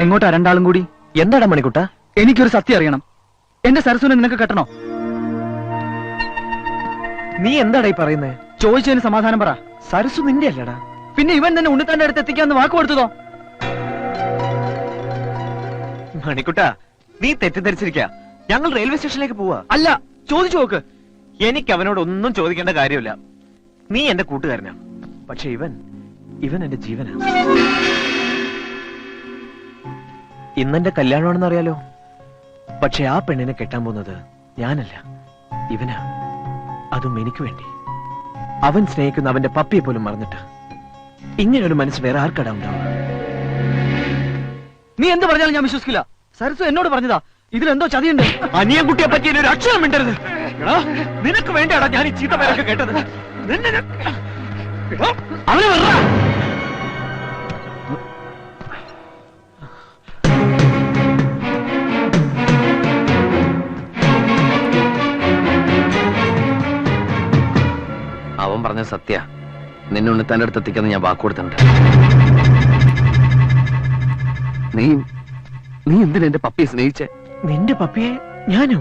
എങ്ങോട്ടാ രണ്ടാളും കൂടി? എന്താടാ മണിക്കുട്ട? എനിക്കൊരു സത്യം അറിയണം. എന്റെ സരസുനെ നിനക്ക് കെട്ടണോ? നീ എന്താടാ ഈ പറയുന്നേ? ചോദിച്ചതിന് സമാധാനം പറ. സരസു നിന്റെ അല്ലടാ. പിന്നെ ഇവൻ തന്നെ ഉണ്ണിത്താന്റെ അടുത്ത് എത്തിക്കാന്ന് വാക്ക് കൊടുത്തതോ? മണിക്കുട്ട, നീ തെറ്റിദ്ധരിച്ചിരിക്ക. ഞങ്ങൾ റെയിൽവേ സ്റ്റേഷനിലേക്ക് പോവാ. അല്ല, ചോദിച്ചു നോക്ക്. എനിക്ക് അവനോട് ഒന്നും ചോദിക്കേണ്ട കാര്യമില്ല. നീ എന്റെ കൂട്ടുകാരനാ. പക്ഷെ ഇവൻ എന്റെ ജീവനാ. ഇന്നെന്റെ കല്യാണമാണെന്ന് അറിയാലോ. പക്ഷെ ആ പെണ്ണിനെ കെട്ടാൻ പോകുന്നത് ഞാനല്ല, ഇവനാ. അതും എനിക്ക് വേണ്ടി. അവൻ സ്നേഹിക്കുന്ന അവന്റെ പപ്പിയെ പോലും മറന്നിട്ട്. ഇങ്ങനൊരു മനസ്സ് വേറെ ആർക്കടാ ഉണ്ടാവുക? നീ എന്ത് പറഞ്ഞാലും ഞാൻ വിശ്വസിക്കില്ല. സരസു എന്നോട് പറഞ്ഞതാ. ഇതിലെന്തോ ചതിയുണ്ട്. അനിയൻകുട്ടിയെ പറ്റി ഒരു അക്ഷരം മിണ്ടരുത്. നിനക്ക് വേണ്ടിയാടാ ഞാൻ ഈ ചീത്ത പേരൊക്കെ കേട്ടത്. അവനെ വെറുതെ അവൻ പറഞ്ഞ സത്യ. നിന്നെ തന്റെ അടുത്ത് എത്തിക്കാന്ന് ഞാൻ വാക്കുകൊടുത്തിട്ടുണ്ട്. നീ എന്തിനാ എന്റെ പപ്പിയെ സ്നേഹിച്ചേ? നിന്റെ പപ്പിയെ ഞാനോ?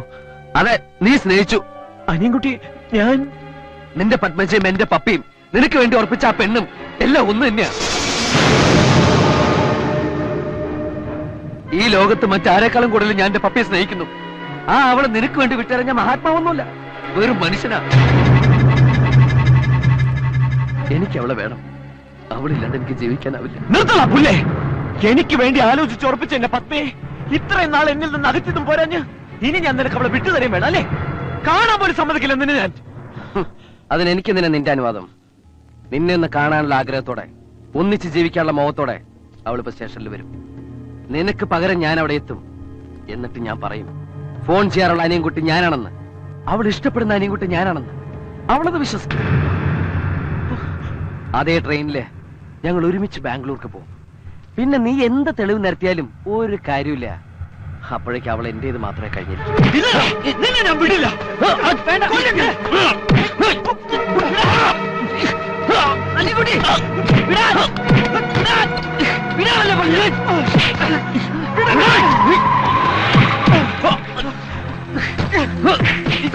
അതെ, നീ സ്നേഹിച്ചു. അനിയൻകുട്ടി, ഞാൻ നിന്റെ പത്മജയും എന്റെ പപ്പിയും നിനക്ക് വേണ്ടി ഉറപ്പിച്ച ആ പെണ്ണും എല്ലാം ഒന്ന് തന്നെയാ. ഈ ലോകത്ത് മറ്റാരെക്കാളും കൂടുതൽ ഞാൻ എന്റെ പപ്പിയെ സ്നേഹിക്കുന്നു. ആ അവളെ നിനക്ക് വേണ്ടി വിട്ടിറങ്ങിയ മഹാത്മാവൊന്നുമില്ല, വെറും മനുഷ്യനാ. എനിക്ക് അവളെ വേണം. അവളില്ലാണ്ട് എനിക്ക് ജീവിക്കാനാവില്ല. നിർത്തല പുല്ലേ. എനിക്ക് വേണ്ടി ആലോചിച്ച് ഉറപ്പിച്ച എന്റെ പത്മയെ ഇത്രയും നാൾ എന്നിൽ നിന്ന് അകറ്റിയതും പോരാഞ്ഞ് ഇനി ഞാൻ നിനക്ക് അവളെ വിട്ടുതരും വേണം അല്ലേ? കാണാൻ പോലും സമ്മതിക്കില്ല നിന്നെ ഞാൻ. അതിനെനിക്ക് നിന്റെ അനുവാദം. നിന്നെ ഒന്ന് കാണാനുള്ള ആഗ്രഹത്തോടെ, ഒന്നിച്ച് ജീവിക്കാനുള്ള മോഹത്തോടെ അവളിപ്പോ സ്റ്റേഷനിൽ വരും. നിനക്ക് പകരം ഞാൻ അവിടെ എത്തും. എന്നിട്ട് ഞാൻ പറയും, ഫോൺ ചെയ്യാറുള്ള അനിയൻകുട്ടി ഞാനാണെന്ന്, അവൾ ഇഷ്ടപ്പെടുന്ന അനിയൻകുട്ടി ഞാനാണെന്ന്. അവളത് വിശ്വസിക്കും. അതേ ട്രെയിനില് ഞങ്ങൾ ഒരുമിച്ച് ബാംഗ്ലൂർക്ക് പോകും. പിന്നെ നീ എന്ത് തെളിവ് നിരത്തിയാലും ഒരു കാര്യമില്ല. അപ്പോഴേക്ക് അവൾ എന്റേത് മാത്രമേ കഴിഞ്ഞിരിക്കൂ.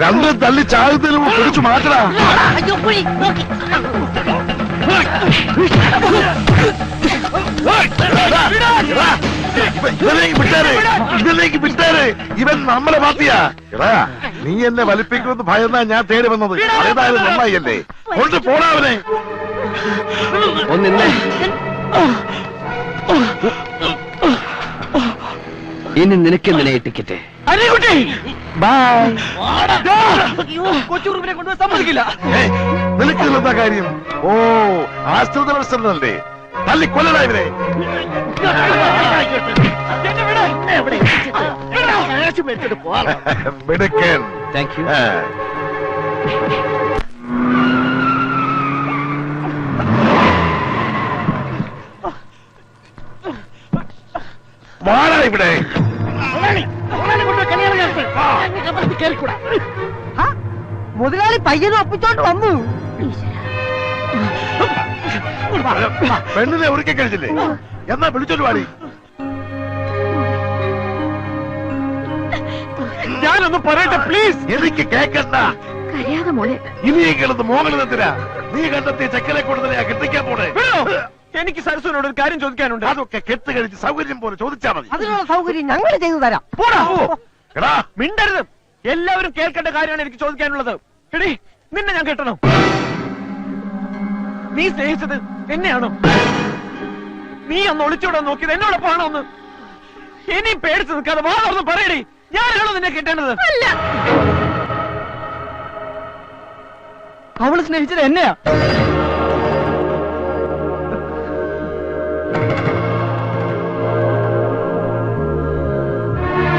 രണ്ടും തള്ളി ചാകുന്നതിന് പിടിച്ചു മാറ്റടാ. ഇതിലേക്ക് വിട്ടാര്. ഇവൻ നമ്മളെ പാർട്ടിയാ. എടാ, നീ എന്നെ വലിപ്പിക്കുമെന്ന് ഭയന്നാ ഞാൻ തേടി വന്നത്. ഏതായാലും നന്നായില്ലേ. കൊണ്ട് പോടാവനെ. ഒന്നിന്നെ ഇനി നിനക്കെന്തിനാ ടിക്കറ്റ്? കൊച്ചുറുപ്പിനെ കൊണ്ടുപോയി സമ്മതിക്കില്ല. നിനക്ക് എന്താ കാര്യം? ഓ, ആശ്രിത മത്സരല്ലേ? തല്ലി കൊല്ലടാ ഇവരെ. മിടുക്കൻ. Thank you. വാടാ ഇവിടെ. മുതലാളി പയ്യനെ ഒപ്പിച്ചോണ്ട് വന്നു. പെണ്ണിനെ ഒരുക്കി കഴിച്ചില്ലേ? എന്നാ വിളിച്ചോണ്ട് പാടി. ഞാനൊന്ന് പറയട്ടെ പ്ലീസ്. എനിക്ക് കേക്കണ്ട. ഇനിയെങ്കിലും മോഹനത്തിനാ നീ കണ്ടെത്തിയ ചെക്കനെ കൂടുതലാ കെട്ടിക്കാൻ പോണേ. എനിക്ക് സരസുവിനോട് ഒരു കാര്യം ചോദിക്കാനുണ്ട്. അതൊക്കെ കെട്ട് കഴിച്ച് സൗകര്യം പോലെ ചോദിച്ചാ മതി. അതിനുള്ള സൗകര്യം ഞങ്ങൾ ചെയ്തു തരാം. എടാ, മിണ്ടരുത്. എല്ലാവരും കേൾക്കേണ്ട കാര്യമാണ് എനിക്ക് ചോദിക്കാനുള്ളത്. എടീ, നിന്നെ ഞാൻ കെട്ടണം. നീ സ്നേഹിച്ചത് എന്നെയാണോ? നീ അന്ന് ഒളിച്ചോടാൻ നോക്കിയത് എന്നോടൊപ്പമാണോ ഒന്ന്? ഇനി പേടിച്ച് നിൽക്കാതെ വാ തുറന്ന് പറയടി. ഞാനാണോ നിന്നെ കെട്ടേണ്ടത്? അവള് സ്നേഹിച്ചത് എന്നെയാ.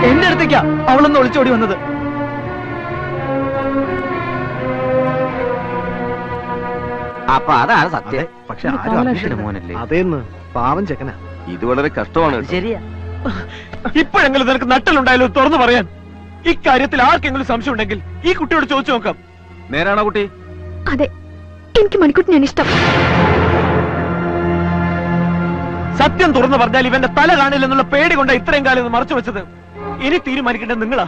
എന്റെ അടുത്തേക്കാ അവളൊന്ന് ഒളിച്ചോടി വന്നത്. അപ്പൊ അതാണ് സത്യം. പക്ഷെ മോനല്ലേ? അതേന്ന് പാവം ചെക്കനാ. ഇത് വളരെ കഷ്ടമാണ്. ശരിയാ. ഇപ്പോഴെങ്കിലും നിനക്ക് നട്ടലുണ്ടായാലോ തുറന്നു പറയാൻ. ഇക്കാര്യത്തിൽ ആർക്കെങ്കിലും സംശയം ഉണ്ടെങ്കിൽ ഈ കുട്ടിയോട് ചോദിച്ചു നോക്കാം. നേരാണോ കുട്ടി? അതെ, എനിക്ക് മണിക്കുട്ടിനെയാണ് ഇഷ്ടം. സത്യം തുറന്നു പറഞ്ഞാൽ ഇവന്റെ തല കാണില്ലെന്നുള്ള പേടി കൊണ്ട് ഇത്രയും കാലം ഇത് മറച്ചു വെച്ചത്. ഇനി തീരുമാനിക്കേണ്ടത് നിങ്ങളാ.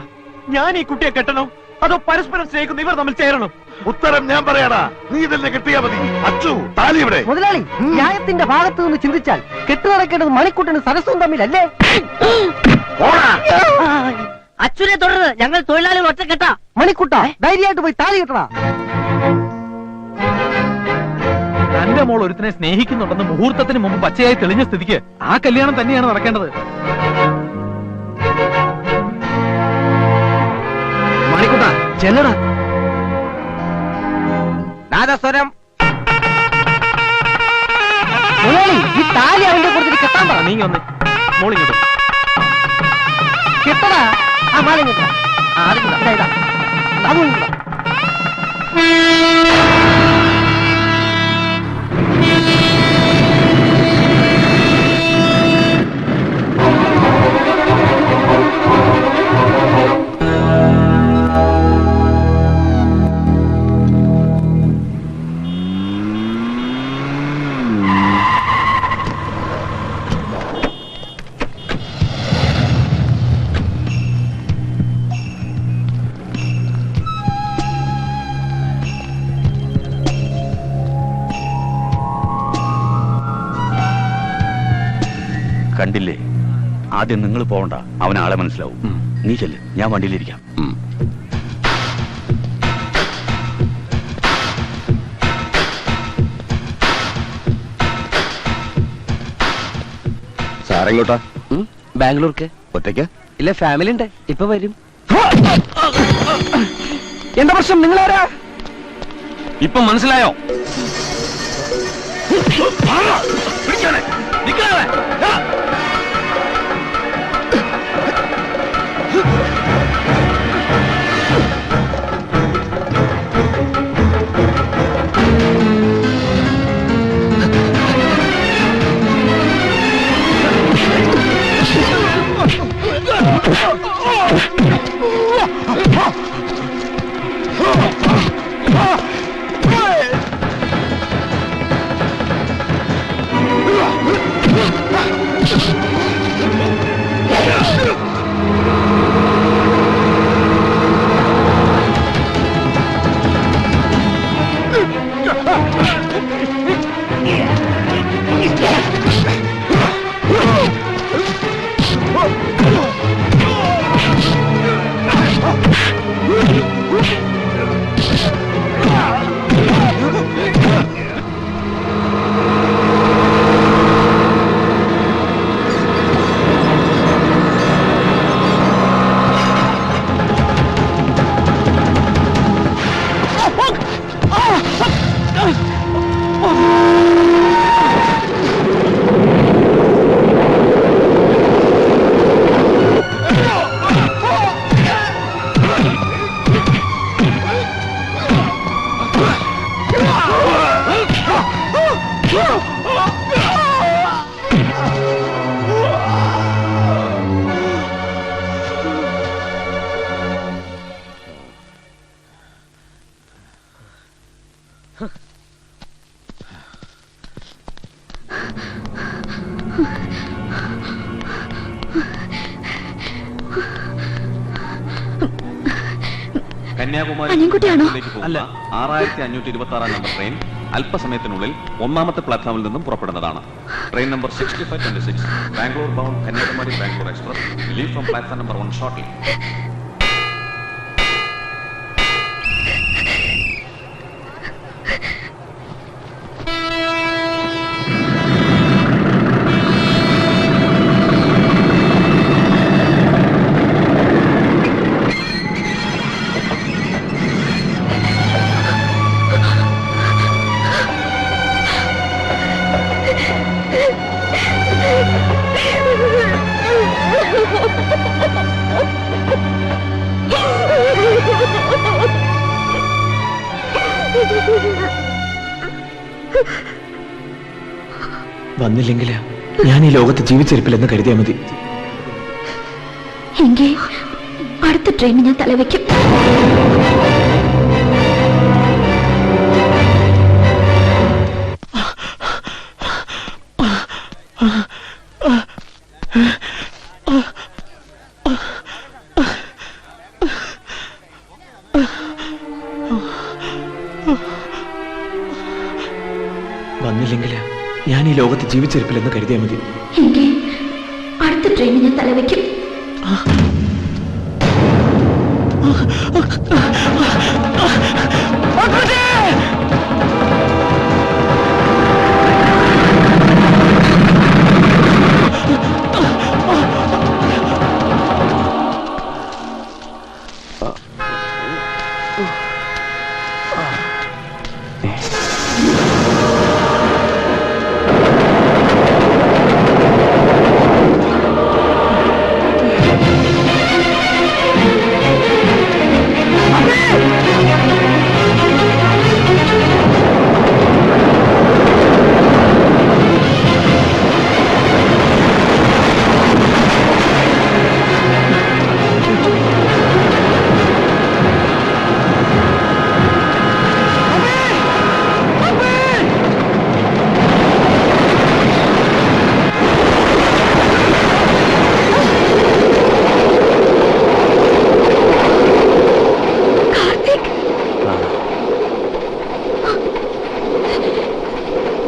ഞാൻ ഈ കുട്ടിയെ കെട്ടണോ അതോ പരസ്പരം സ്നേഹിക്കുന്ന ഇവർ തമ്മിൽ ചേരണം? ഉത്തരം ഞാൻ പറയാടാ, നീ തന്നെ കിട്ടിയാ മതി. അച്ചു താലി ഇവിടെ. മുതലാളി, ന്യായത്തിന്റെ ഭാഗത്ത് നിന്ന് ചിന്തിച്ചാൽ കെട്ടു നടക്കേണ്ടത് മണിക്കുട്ടനും സരസ്വം തമ്മിലല്ലേ? അച്ഛനെ തുടർന്ന് ഞങ്ങൾ തൊഴിലാളികൾ ഒറ്റക്കെട്ട. മണിക്കുട്ട ധൈര്യമായിട്ട് പോയി താലി കെട്ടണ. തന്റെ മോൾ ഒരുത്തിനെ സ്നേഹിക്കുന്നുണ്ടെന്ന് മുഹൂർത്തത്തിന് മുമ്പ് പച്ചയായി തെളിഞ്ഞ സ്ഥിതിക്ക് ആ കല്യാണം തന്നെയാണ് നടക്കേണ്ടത്. മണിക്കുട്ട ചെല്ലടാ. നാദസ്വരം. മുതലാളി, ഈ താലി അവന്റെ കൊടുത്തിട്ട് കെട്ടാൻ പറ. നീ ഒന്ന് മോളിങ്ങോട്ട് കെട്ടടാ. ആ മാലം കെട്ട. ഇതാ അതും കൂടാ. കണ്ടില്ലേ, ആദ്യം നിങ്ങൾ പോകണ്ട, അവൻ ആളെ മനസ്സിലാവും. നീ ചെല്ല്, ഞാൻ വണ്ടിയിലിരിക്കാം. സാറെങ്ങോട്ടാ? ബാംഗ്ലൂർക്ക്. ഒറ്റയ്ക്ക്? ഇല്ല, ഫാമിലി ഉണ്ട്, ഇപ്പൊ വരും. എന്താ പ്രശ്നം? നിങ്ങളാരാ? ഇപ്പൊ മനസ്സിലായോ? കന്യാകുമാരിയാണോ? അല്ല, 6526 നമ്പർ ട്രെയിൻ അല്പസമയത്തിനുള്ളിൽ ഒന്നാമത്തെ പ്ലാറ്റ്ഫോമിൽ നിന്നും പുറപ്പെടുന്നതാണ്. Train number 6526 Bangalore bound Kanyakumari Bangalore express leave from platform number 1 shortly. വന്നില്ലെങ്കിൽ ഞാൻ ഈ ലോകത്ത് ജീവിച്ചിരിപ്പില്ലെന്ന് കരുതിയാൽ മതി. എങ്കിൽ അടുത്ത ട്രെയിനിൽ ഞാൻ തലവെക്കും. ഞാൻ ഈ ലോകത്ത് ജീവിച്ചിരിപ്പില്ലെന്ന് കരുതിയാൽ മതി. എങ്കിൽ അടുത്ത ട്രെയിനിൽ ഞാൻ തലവെക്കും.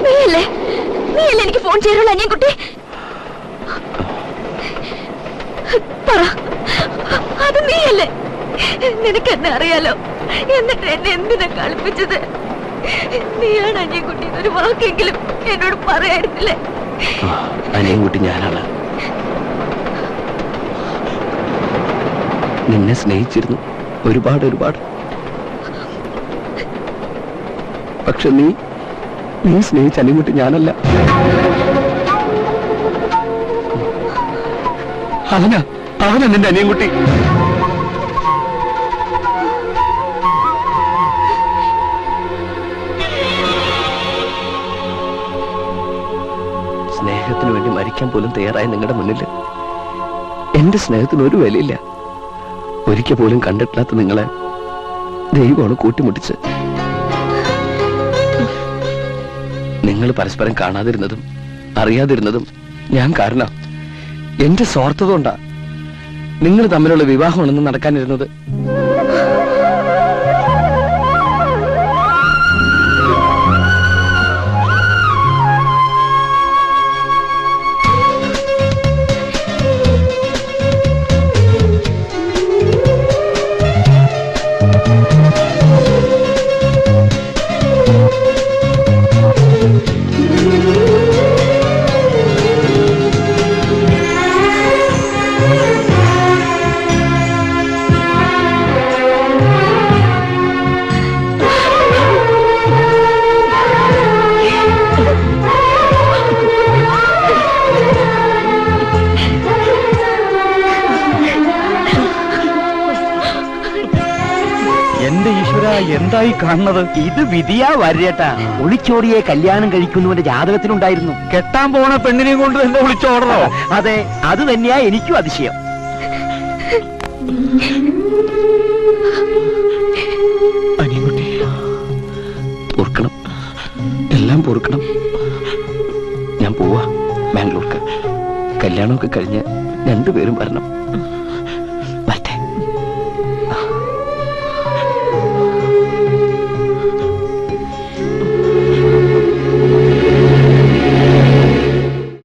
നീയല്ലേ എനിക്ക് ഫോൺ ചെയ്യാനുള്ള അനിയൻകുട്ടി? പറ, അത് നീയല്ലേ? നിനക്ക് എന്നെ അറിയാലോ, എന്നിട്ട് എന്നെ എന്തിനാ കളിപ്പിച്ചത്? നീയാണ് അനിയൻകുട്ടി ഒരു വാക്കെങ്കിലും എന്നോട് പറയായിരുന്നില്ലേ? അനിയൻകുട്ടി ഞാനാണ്. നിന്നെ സ്നേഹിച്ചിരുന്നു ഒരുപാട്. പക്ഷെ നീ സ്നേഹിച്ച അനിയൻകുട്ടി ഞാനല്ല. അവനാ നിന്റെ അനിയൻകുട്ടി. സ്നേഹത്തിന് വേണ്ടി മരിക്കാൻ പോലും തയ്യാറായ നിങ്ങളുടെ മുന്നിൽ എന്റെ സ്നേഹത്തിന് ഒരു വിലയില്ല. ഒരിക്കൽ പോലും കണ്ടിട്ടില്ലാത്ത നിങ്ങളെ ദൈവമാണ് കൂട്ടിമുട്ടിച്ച്. നിങ്ങൾ പരസ്പരം കാണാതിരുന്നതും അറിയാതിരുന്നതും ഞാൻ കാരണം. എന്റെ സ്വാർത്ഥത കൊണ്ടാ നിങ്ങൾ തമ്മിലുള്ള വിവാഹമാണെന്ന് നടക്കാനിരുന്നത്. എന്റെ ഈശ്വര, എന്തായി കാണുന്നത്? ഇത് വിധിയാ വരേട്ടാ. ഒളിച്ചോടിയെ കല്യാണം കഴിക്കുന്നവന്റെ ജാതകത്തിലുണ്ടായിരുന്നു. കെട്ടാൻ പോണ പെണ്ണിനെയും കൊണ്ട് തന്നെ ഒളിച്ചോടണോ? അതെ, അത് തന്നെയാ എനിക്കും അതിശയം. അനിയൻകുട്ടി, പൊറുക്കണം, എല്ലാം പൊറുക്കണം. ഞാൻ പോവാ ബാംഗ്ലൂർക്ക്. കല്യാണമൊക്കെ കഴിഞ്ഞ് രണ്ടുപേരും വരണം.